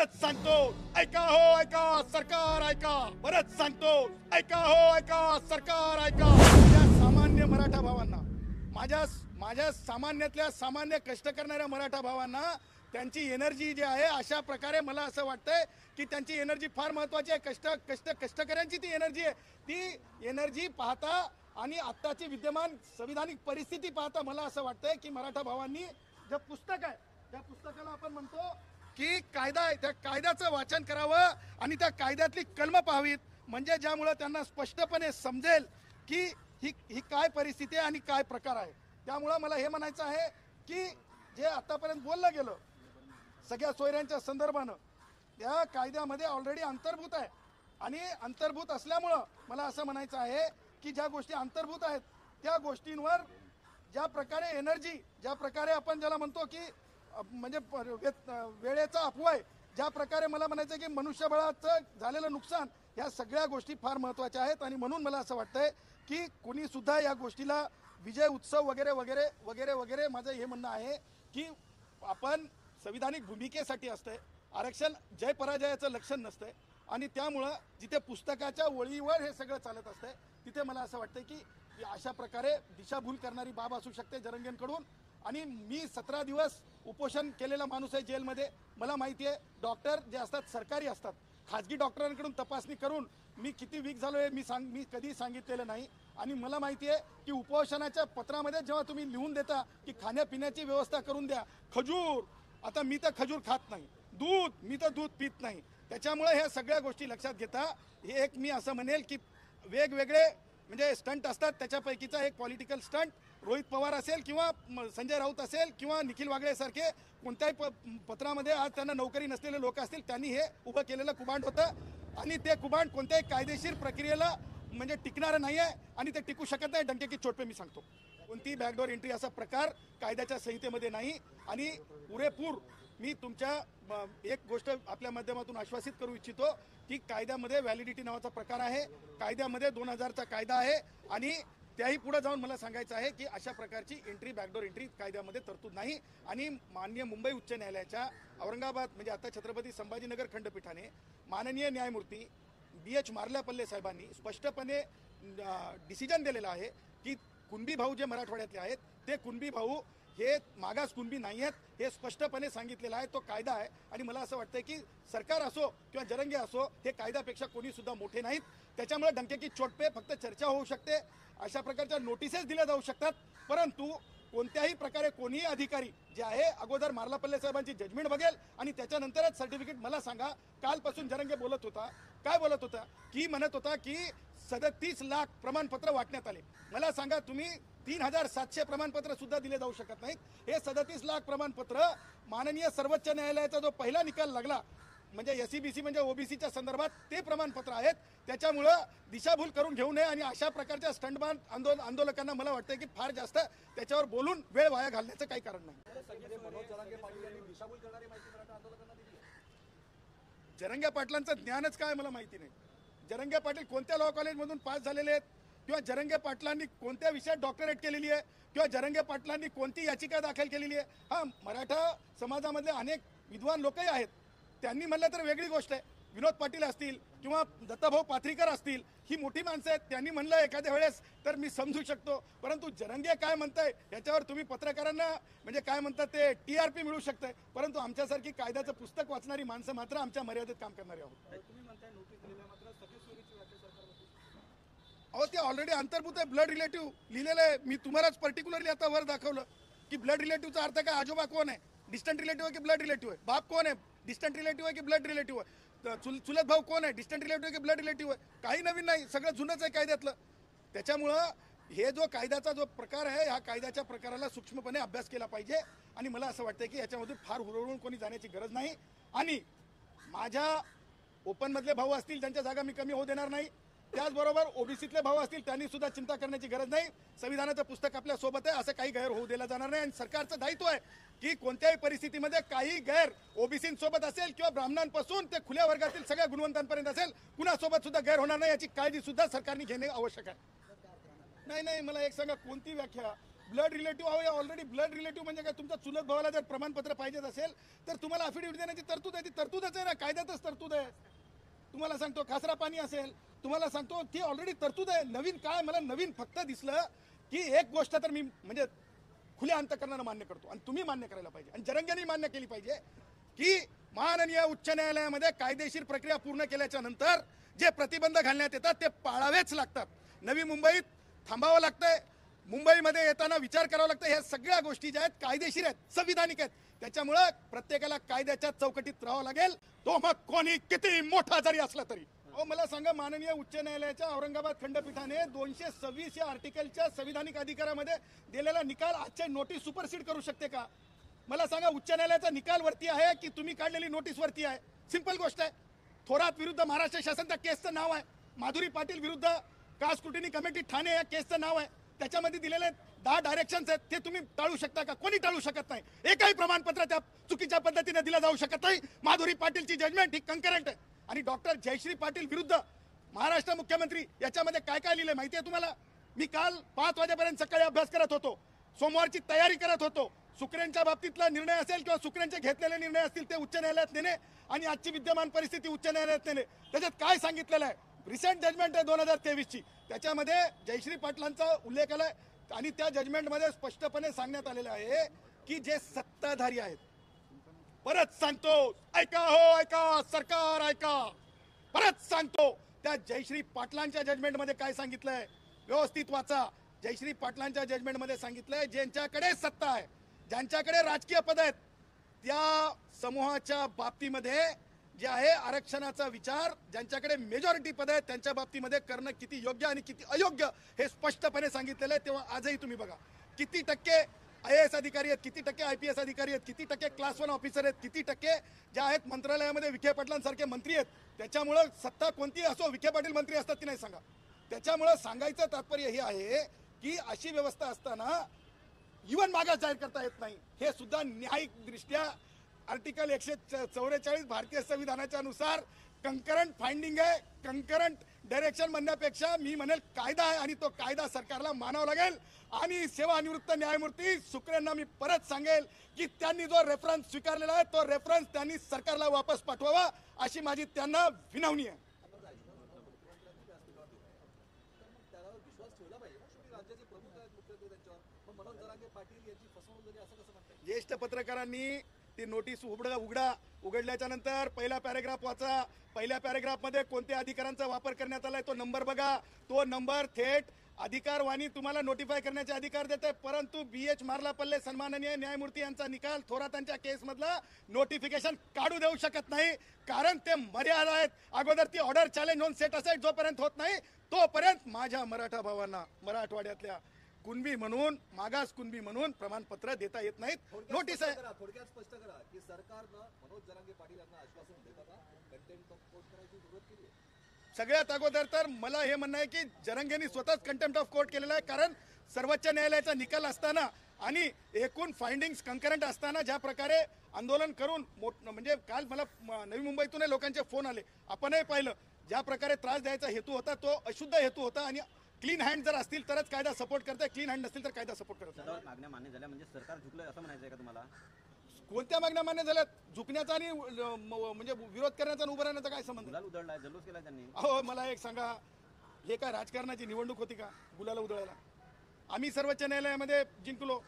परत सांगतो, ऐका हो ऐका, सरकार ऐका. परत सांगतो, ऐका हो ऐका, सरकार ऐका. माझ्या सामान्य मराठा भावांना, माझ्या माझ्या सामान्यातल्या सामान्य कष्ट करणाऱ्या मराठा भावांना त्यांची एनर्जी जी आहे, अशा प्रकारे मला असं वाटतंय की त्यांची एनर्जी फार महत्वाची आहे. कष्टकऱ्यांची ती एनर्जी आहे. ती एनर्जी पाहता आणि आत्ताची विद्यमान संविधानिक परिस्थिती पाहता मला असं वाटतंय की मराठा भावांनी जे पुस्तक आहे, त्या पुस्तकाला आपण म्हणतो की कायदा आहे, त्या कायद्याचं वाचन करावं आणि त्या कायद्यातली कलमं पाहावीत, म्हणजे ज्यामुळे त्यांना स्पष्टपणे समजेल की ही काय परिस्थिती आहे आणि काय प्रकार आहे. त्यामुळं मला हे म्हणायचं आहे की जे आतापर्यंत बोललं गेलं सगळ्या सोयऱ्यांच्या संदर्भानं, त्या कायद्यामध्ये ऑलरेडी अंतर्भूत आहे. आणि अंतर्भूत असल्यामुळं मला असं म्हणायचं आहे की ज्या गोष्टी अंतर्भूत आहेत त्या गोष्टींवर ज्या प्रकारे एनर्जी, ज्या प्रकारे आपण ज्याला म्हणतो की म्हणजे वेळेचा अपव्यय, ज्या प्रकारे मला म्हणायचं की मनुष्यबळाचं झालेलं नुकसान, ह्या सगळ्या गोष्टी फार महत्त्वाच्या आहेत. आणि म्हणून मला असं वाटतंय की कुणी सुद्धा या गोष्टीला विजय उत्सव वगैरे वगैरे वगैरे वगैरे, माझं हे म्हणणं आहे की आपण संविधानिक भूमिकेसाठी असतंय, आरक्षण जय पराजयाचं लक्षण नसतंय. आणि त्यामुळं जिथे पुस्तकाच्या ओळीवर हे सगळं चालत असतंय तिथे मला असं वाटतं की अशा प्रकारे दिशाभूल करणारी बाब असू शकते जरंगेंकडून. आणि मी 17 दिवस उपोषण केलेला माणूस आहे जेलमध्ये. मला माहिती आहे डॉक्टर जे असतात सरकारी असतात, खाजगी डॉक्टरांकडून तपासणी करून मी किती वीक झालो आहे मी कधी सांगितलेलं नाही. आणि मला माहिती आहे की उपोषणाच्या पत्रामध्ये जेव्हा तुम्ही लिहून देता की खाण्यापिण्याची व्यवस्था करून द्या, खजूर, आता मी तर खजूर खात नाही, दूध, मी तर दूध पित नाही. त्याच्यामुळे ह्या सगळ्या गोष्टी लक्षात घेता हे एक मी असं म्हणेल की वेगवेगळे म्हणजे स्टंट असतात, त्याच्यापैकीचा एक पॉलिटिकल स्टंट रोहित पवार असेल किंवा संजय राऊत असेल किंवा निखिल वागळेसारखे कोणत्याही पत्रामध्ये आज त्यांना नोकरी नसलेले लोक असतील, त्यांनी हे उभं केलेलं कुभांड होतं. आणि ते कुभांड कोणत्याही कायदेशीर प्रक्रियेला म्हणजे टिकणारं नाही आहे आणि ते टिकू शकत नाही. डंके की चोट पे मी सांगतो, कोणती बॅकडोर एंट्री असा प्रकार कायद्याच्या संहितेमध्ये नाही. आणि पुरेपूर मी तुमच्या एक गोष्ट आपल्या माध्यमातून आश्वासित करू इच्छितो की कायद्यामध्ये व्हॅलिडिटी नावाचा प्रकार आहे, कायद्यामध्ये 2000चा कायदा आहे. आणि त्याही पुढे जाऊन मला सांगायचं आहे की अशा प्रकारची एंट्री, बॅकडोर एंट्री कायद्यामध्ये तरतूद नाही. आणि माननीय मुंबई उच्च न्यायालयाच्या औरंगाबाद म्हणजे आता छत्रपती संभाजीनगर खंडपीठाने माननीय न्यायमूर्ती BH मार्ल्यापल्ले साहेबांनी स्पष्टपणे डिसिजन दिलेला आहे की कुणबी भाऊ जे मराठवाड्यातले आहेत ते कुणबी भाऊ हे मागास कुणबी नाही आहेत, हे स्पष्टपणे सांगितलेलं आहे. तो कायदा आहे. आणि मला असं वाटतं की सरकार असो किंवा जरंगे असो, हे कायद्यापेक्षा कोणी सुद्धा मोठे नाहीत. त्याच्यामुळे डंके की चोट पे फक्त चर्चा होऊ शकते, अशा प्रकारच्या नोटिसेस दिल्या जाऊ शकतात, परंतु कोणत्याही प्रकारे कोणीही अधिकारी जे आहे अगोदर मार्ल्यापल्ले साहेबांची जजमेंट बघेल आणि त्याच्यानंतरच सर्टिफिकेट. मला सांगा, कालपासून जरंगे बोलत होता, काय बोलत होता की म्हणत होता की 37 लाख प्रमाणपत्र वाटण्यात आले. मला सांगा, तुम्ही 3700 प्रमाणपत्र सुद्धा दिले जाऊ शकत नाहीत. हे 37 लाख प्रमाणपत्र माननीय सर्वोच्च न्यायालयाचा जो पहिला निकाल लागला म्हणजे SEBC म्हणजे OBCच्या संदर्भात ते प्रमाणपत्र आहेत. त्याच्यामुळं दिशाभूल करून घेऊ नये. आणि अशा प्रकारच्या स्टंटबाज आंदोलकांना मला वाटतं की फार जास्त त्याच्यावर बोलून वेळ वाया घालण्याचं काही कारण नाही. जरंगे पाटलांचं ज्ञानच काय मला माहिती नाही. जरंगे पाटील कोणत्या लॉ कॉलेजमधून पास झालेले आहेत किंवा जरंगे पाटलांनी कोणत्या विषयात डॉक्टरेट केलेली आहे किंवा जरंगे पाटलांनी कोणती याचिका दाखल केलेली आहे. हा, मराठा समाजामधले अनेक विद्वान लोकही आहेत, त्यांनी म्हणलं तर वेगळी गोष्ट आहे. विनोद पाटील असतील किंवा दत्ताभाऊ पाथरीकर असतील, ही मोठी माणसं आहेत, त्यांनी म्हणलं एखाद्या वेळेस तर मी समजू शकतो. परंतु जरंगे काय म्हणताय याच्यावर तुम्ही पत्रकारांना म्हणजे काय म्हणतात ते TRP मिळू शकतंय, परंतु आमच्यासारखी कायद्याचं पुस्तक वाचणारी माणसं मात्र आमच्या मर्यादेत काम करणारी आहोत. अहो, ते ऑलरेडी अंतर्भूत आहे. ब्लड रिलेटिव्ह लिहिलेलं आहे. मी तुम्हालाच पर्टिक्युलरली आता वर दाखवलं की ब्लड रिलेटिव्हचा अर्थ काय, आजोबा कोण आहे, डिस्टंट रिलेटिव्ह आहे की ब्लड रिलेटिव्ह आहे, बाप कोण आहे, डिस्टंट रिलेटिव्ह आहे की ब्लड रिलेटिव्ह आहे, चुलत भाऊ कोण आहे, डिस्टंट रिलेटिव्ह आहे की ब्लड रिलेटिव्ह आहे. काही नवीन नाही, सगळं जुनंच आहे कायद्यातलं. त्याच्यामुळं हे जो कायद्याचा जो प्रकार आहे, ह्या कायद्याच्या प्रकाराला सूक्ष्मपणे अभ्यास केला पाहिजे. आणि मला असं वाटतं की याच्यामध्ये फार हुरळून कोणी जाण्याची गरज नाही. आणि माझ्या ओपनमधले भाऊ असतील ज्यांच्या जागा मी कमी होऊ देणार नाही, त्याचबरोबर OBCतले भाऊ असतील त्यांनी सुद्धा चिंता करण्याची गरज नाही. संविधानाचं पुस्तक आपल्या सोबत आहे, असं काही गैर होऊ दिला जाणार नाही. आणि सरकारचं दायित्व आहे की कोणत्याही परिस्थितीमध्ये काही गैर OBCसोबत असेल किंवा ब्राह्मणांपासून ते खुल्या वर्गातील सगळ्या गुणवंतांपर्यंत असेल, कुणासोबत सुद्धा गैर होणार नाही याची काळजी सुद्धा सरकारने घेणे आवश्यक आहे. नाही, मला एक सांगा, कोणती व्याख्या ब्लड रिलेटिव्ह आहे, ऑलरेडी ब्लड रिलेटिव्ह म्हणजे काय, तुमच्या चुलत भावाला जर प्रमाणपत्र पाहिजे असेल तर तुम्हाला अफिडेव्हिट देण्याची तरतूद आहे. ती तरतूदच आहे ना, कायद्यातच तरतूद आहे. तुम्हाला सांगतो खासरा पाणी असेल, तुम्हाला सांगतो ती ऑलरेडी तरतूद आहे. नवीन काय, मला नवीन फक्त दिसलं की एक गोष्ट तर मी म्हणजे खुल्या अंतकरणानं मान्य करतो आणि तुम्ही मान्य करायला पाहिजे आणि जरंग्यांनी मान्य केली पाहिजे की माननीय उच्च न्यायालयामध्ये कायदेशीर प्रक्रिया पूर्ण केल्याच्या नंतर जे प्रतिबंध घालण्यात येतात ते पाळावेच लागतात. नवी मुंबईत थांबावं लागतंय, मुंबईमध्ये येताना विचार करावा लागतं. ह्या सगळ्या गोष्टी ज्या आहेत कायदेशीर आहेत, संविधानिक आहेत. त्याच्यामुळं प्रत्येकाला कायद्याच्या चौकटीत राहावं लागेल, तो मग कोणी किती मोठा जरी असला तरी. मला सांगा, माननीय उच्च न्यायालयाच्या औरंगाबाद खंडपीठाने 226 या आर्टिकलच्या संविधानिक अधिकारामध्ये दिलेला निकाल आजच्या नोटीस सुपरसीड करू शकते का? मला सांगा, उच्च न्यायालयाचा निकाल वरती आहे की तुम्ही काढलेली नोटीस वरती आहे? सिंपल गोष्ट आहे. थोरात विरुद्ध महाराष्ट्र शासन त्या केसचं नाव आहे. माधुरी पाटील विरुद्ध कास्ट स्क्रुटिनी कमिटी ठाणे या केसचं नाव आहे. त्याच्यामध्ये दिलेले 10 डायरेक्शन्स आहेत, ते तुम्ही टाळू शकता का? कोणी टाळू शकत नाही. एकही प्रमाणपत्र त्या चुकीच्या पद्धतीने दिलं जाऊ शकत नाही. माधुरी पाटीलची जजमेंट ही कंकरंट आहे. आणि डॉक्टर जयश्री पाटील विरुद्ध महाराष्ट्र मुख्यमंत्री याच्यामध्ये काय काय लिहिलंय माहिती आहे तुम्हाला? मी काल 5 वाजेपर्यंत सकाळी अभ्यास करत होतो, सोमवारची तयारी करत होतो. सुक्रेंच्या बाबतीतला निर्णय असेल किंवा सुक्रेंचे घेतलेले निर्णय असतील ते उच्च न्यायालयात नेणे आणि आजची विद्यमान परिस्थिती उच्च न्यायालयात नेणे. त्याच्यात काय सांगितलेलं आहे? रिसेंट जजमेंट आहे 2023ची, त्याच्यामध्ये जयश्री पाटलांचा उल्लेख आलाय आणि त्या जजमेंटमध्ये स्पष्टपणे सांगण्यात आलेलं आहे की जे सत्ताधारी आहेत, परत सांगतो, ऐका हो ऐका, सरकार ऐका, परत सांगतो, त्या जयश्री पाटलांच्या जजमेंटमध्ये काय सांगितलंय व्यवस्थित वाचा. जयश्री पाटलांच्या जजमेंटमध्ये सांगितलंय ज्यांच्याकडे सत्ता आहे, ज्यांच्याकडे राजकीय पद आहेत, त्या समूहाच्या बाबतीमध्ये जे आहे आरक्षणाचा विचार, ज्यांच्याकडे मेजॉरिटी पद आहेत त्यांच्या बाबतीमध्ये करणं किती योग्य आणि किती अयोग्य हे स्पष्टपणे सांगितलेलं आहे. तेव्हा आजही तुम्ही बघा किती टक्के IAS अधिकारी आहेत, किती टक्के IPS अधिकारी आहेत, किती टक्के क्लास 1 ऑफिसर आहेत, किती टक्के जे आहेत मंत्रालयामध्ये विखे पाटलांसारखे मंत्री आहेत. त्याच्यामुळं सत्ता कोणती असो, विखे पाटील मंत्री असतात की नाही सांगा. त्याच्यामुळं सांगायचं तात्पर्य हे आहे की अशी व्यवस्था असताना इव्हन मागास जाहीर करता येत नाही, हे सुद्धा न्यायिक दृष्ट्या आर्टिकल 144 भारतीय संविधानाच्या नुसार कंकरंट फाइंडिंग आहे. कंकरंट डायरेक्शन म्हणण्यापेक्षा मी म्हणेल कायदा आहे आणि तो कायदा सरकारला मानावा लागेल. आणि सेवानिवृत्त न्यायमूर्ती सुक्रेंना मी परत सांगेल की त्यांनी जो रेफरन्स स्वीकारलेला आहे तो रेफरन्स त्यांनी सरकारला वापस पाठवावा अशी माझी त्यांना विनवणी आहे. ज्येष्ठ पत्रकारांनी ती नोटीस उघडल्याच्या नंतर पहिला पॅरेग्राफ वाचा. पहिल्या पॅरेग्राफमध्ये कोणत्या अधिकारांचा वापर करण्यात आलाय तो नंबर बघा. तो नंबर थेट अधिकारवाणी तुम्हाला नोटिफाय करण्याचे अधिकार देते, परंतु BH मार्लापल्ले सन्माननीय न्यायमूर्ती यांचा निकाल थोरातांच्या केसमधला नोटिफिकेशन काढू देऊ शकत नाही, कारण ते मर्यादा आहेत. अगोदर ती ऑर्डर चॅलेंज होऊन सेट असाइड जोपर्यंत होत नाही तोपर्यंत माझ्या मराठा भावांना मराठवाड्यातल्या कुणबी म्हणून, मागास कुणबी म्हणून प्रमाणपत्र देता येत नाहीत. नोटीस आहे. थोडक्यात स्पष्ट करा की सरकारनं मनोज जरांगे पाटील यांना आश्वासन देताना कंटेम्प्ट ऑफ कोर्ट करायची सुरुवात केली आहे. सगळ्यात अगोदर तर मला हे म्हणणं आहे की जरंगेंनी स्वतःच कंटेम्प्ट ऑफ कोर्ट केलेला आहे, कारण सर्वोच्च न्यायालयाचा निकाल असताना आणि एकूण फाइंडिंग्स कंकरंट असताना ज्या प्रकारे आंदोलन करून म्हणजे काल मला नवी मुंबईतूनही लोकांचे फोन आले, आपणही पाहिलं ज्या प्रकारे त्रास द्यायचा हेतू होता तो अशुद्ध हेतू होता. आणि क्लीन हँड जर असतील तरच कायदा सपोर्ट करते, क्लीन हँड नसतील तर कायदा सपोर्ट करत नाही. मागण्या मान्य झाल्या म्हणजे सरकार झुकलंय असं म्हणायचं का तुम्हाला? कोणत्या मागण्या मान्य झाल्यात? झुकण्याचा आणि म्हणजे विरोध करण्याचा आणि उभं राहण्याचा काय संबंध? गुलाल उधळलाय, जल्लोष केलाय त्यांनी. अहो मला एक सांगा, हे काय राजकारणाची निवडणूक होती का गुलाला उधळायला? आम्ही सर्वोच्च न्यायालयामध्ये जिंकलो,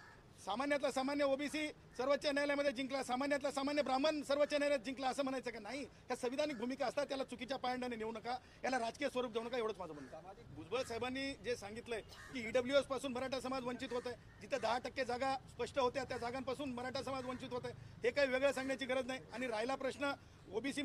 सामान्यातला सामान्य OBC सर्वोच्च न्यायालयामध्ये जिंकला, सामान्यातला सामान्य ब्राह्मण सर्वोच्च न्यायालयात जिंकला असं म्हणायचं का? नाही, ह्या संविधानिक भूमिका असतात, त्याला चुकीच्या पायंड्याने नेऊ नका, याला राजकीय स्वरूप देऊ नका, एवढंच माझं म्हणणं. भुजबळ साहेबांनी जे सांगितलंय की EWS पासून मराठा समाज वंचित होत आहे, जिथं 10% जागा स्पष्ट होत्या त्या जागांपासून मराठा समाज वंचित होत आहे, हे काही वेगळं सांगण्याची गरज नाही. आणि राहिला प्रश्न ओबीसी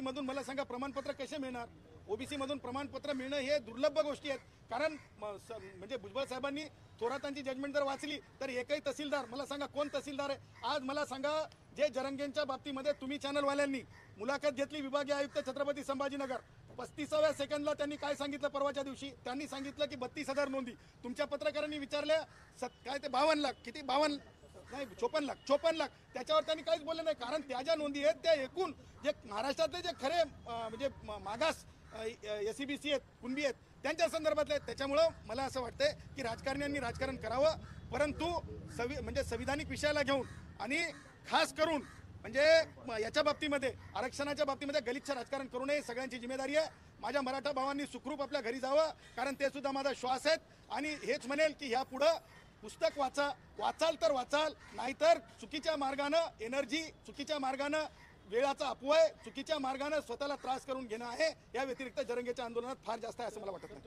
मधून मला सांगा प्रमाणपत्र कसे मिळणार? OBC मधून प्रमाणपत्र मिळणं हे दुर्लभ गोष्टी आहेत, कारण म्हणजे भुजबळ साहेबांनी थोरातांची जजमेंट जर वाचली तर एकही तहसीलदार, मला सांगा कोण तहसीलदार आहे आज? मला सांगा, जे जरंगेंच्या बाबतीमध्ये तुम्ही चॅनलवाल्यांनी मुलाखत घेतली विभागीय आयुक्त छत्रपती संभाजीनगर, 35व्या सेकंदला त्यांनी काय सांगितलं? परवाच्या दिवशी त्यांनी सांगितलं की 32,000 नोंदी. तुमच्या पत्रकारांनी विचारल्या काय ते 52 लाख, किती 52 नाही 54 लाख, त्याच्यावर त्यांनी काहीच बोलले नाही, कारण त्या ज्या नोंदी आहेत त्या एकूण जे महाराष्ट्रातले जे खरे म्हणजे मागास SEBC आहेत, कुणबी आहेत, त्यांच्या संदर्भातले आहेत. त्याच्यामुळं मला असं वाटतंय की राजकारण्यांनी राजकारण करावं, परंतु म्हणजे संविधानिक विषयाला घेऊन आणि खास करून म्हणजे याच्या बाबतीमध्ये आरक्षणाच्या बाबतीमध्ये गलिच्छ राजकारण करू नये. सगळ्यांची जिम्मेदारी आहे. माझ्या मराठा भावांनी सुखरूप आपल्या घरी जावं, कारण ते सुद्धा माझा श्वास आहेत. आणि हेच म्हणेल की ह्या पुढं पुस्तक वाचाल तर वाचाल, नाहीतर चुकीच्या मार्गानं एनर्जी, चुकीच्या मार्गानं वेळाचा अपव्यय, चुकीच्या मार्गानं स्वतःला त्रास करून घेणं आहे. या व्यतिरिक्त जरंगेच्या आंदोलनात फार जास्त आहे असं मला वाटत नाही.